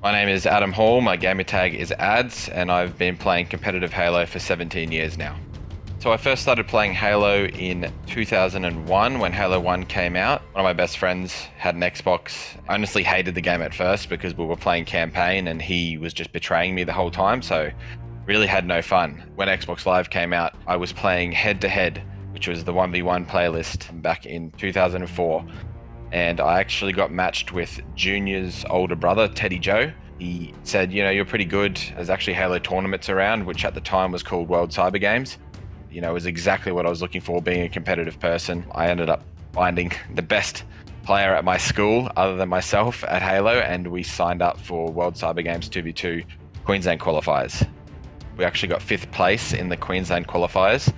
My name is Adam Hall, my gamer tag is Ads, and I've been playing competitive Halo for 17 years now. So I first started playing Halo in 2001 when Halo 1 came out. One of my best friends had an Xbox. I honestly hated the game at first because we were playing campaign and he was just betraying me the whole time, so really had no fun. When Xbox Live came out, I was playing head-to-head, which was the 1v1 playlist back in 2004. And I actually got matched with Junior's older brother, Teddy Joe. He said, you're pretty good. There's actually Halo tournaments around, which at the time was called World Cyber Games. It was exactly what I was looking for, being a competitive person. I ended up finding the best player at my school, other than myself, at Halo, and we signed up for World Cyber Games 2v2 Queensland qualifiers. We actually got 5th place in the Queensland qualifiers,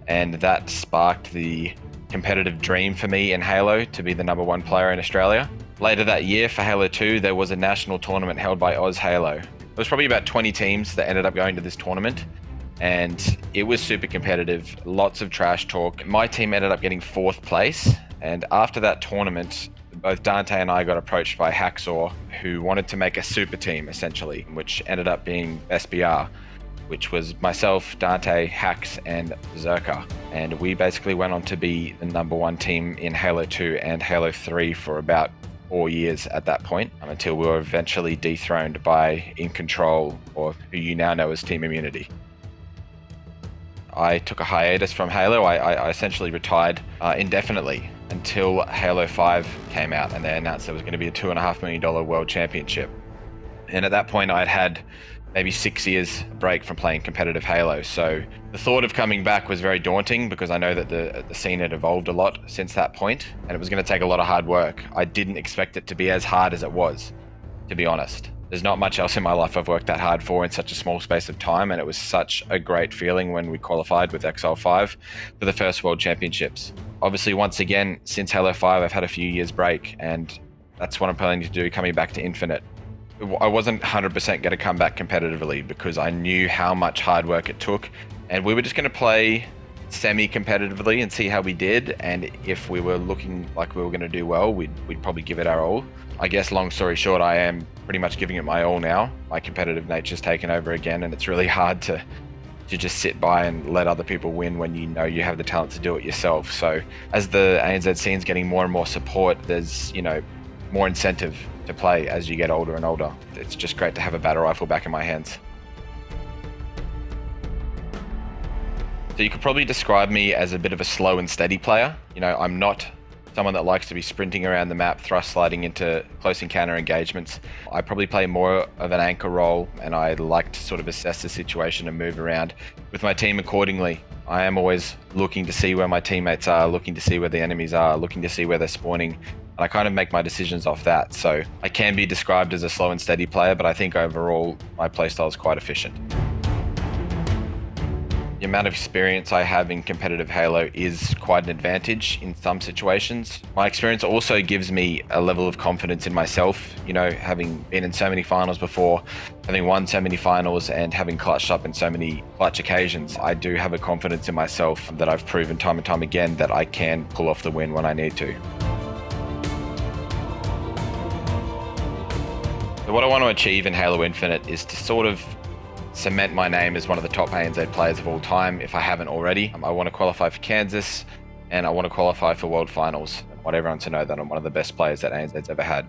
and that sparked the competitive dream for me in Halo to be the #1 player in Australia. Later that year for Halo 2, there was a national tournament held by Oz Halo. There was probably about 20 teams that ended up going to this tournament, and it was super competitive, lots of trash talk. My team ended up getting 4th place, and after that tournament, both Dante and I got approached by Hacksaw, who wanted to make a super team, essentially, which ended up being SBR, which was myself, Dante, Hax, and Zerka. And we basically went on to be the #1 team in Halo 2 and Halo 3 for about 4 years at that point, until we were eventually dethroned by In Control, or who you now know as Team Immunity. I took a hiatus from Halo. I essentially retired indefinitely until Halo 5 came out, and they announced there was going to be a $2.5 million world championship. And at that point, I'd had maybe 6 years break from playing competitive Halo. So the thought of coming back was very daunting, because I know that the scene had evolved a lot since that point, and it was going to take a lot of hard work. I didn't expect it to be as hard as it was, to be honest. There's not much else in my life I've worked that hard for in such a small space of time, and it was such a great feeling when we qualified with Exile 5 for the first World Championships. Obviously, once again, since Halo 5, I've had a few years break, and that's what I'm planning to do, coming back to Infinite. I wasn't 100% going to come back competitively because I knew how much hard work it took, and we were just going to play semi-competitively and see how we did, and if we were looking like we were going to do well, we'd probably give it our all. I guess, long story short, I am pretty much giving it my all now. My competitive nature's taken over again, and it's really hard to just sit by and let other people win when you know you have the talent to do it yourself. So as the ANZ scene's getting more and more support, there's more incentive to play as you get older and older. It's just great to have a battle rifle back in my hands. So you could probably describe me as a bit of a slow and steady player. I'm not someone that likes to be sprinting around the map, thrust sliding into close encounter engagements. I probably play more of an anchor role, and I like to sort of assess the situation and move around with my team accordingly. I am always looking to see where my teammates are, looking to see where the enemies are, looking to see where they're spawning, and I kind of make my decisions off that. So I can be described as a slow and steady player, but I think overall my playstyle is quite efficient. The amount of experience I have in competitive Halo is quite an advantage in some situations. My experience also gives me a level of confidence in myself, having been in so many finals before, having won so many finals, and having clutched up in so many clutch occasions. I do have a confidence in myself that I've proven time and time again that I can pull off the win when I need to. So what I want to achieve in Halo Infinite is to sort of cement my name as one of the top ANZ players of all time, if I haven't already. I want to qualify for Kansas, and I want to qualify for World Finals. I want everyone to know that I'm one of the best players that ANZ's ever had.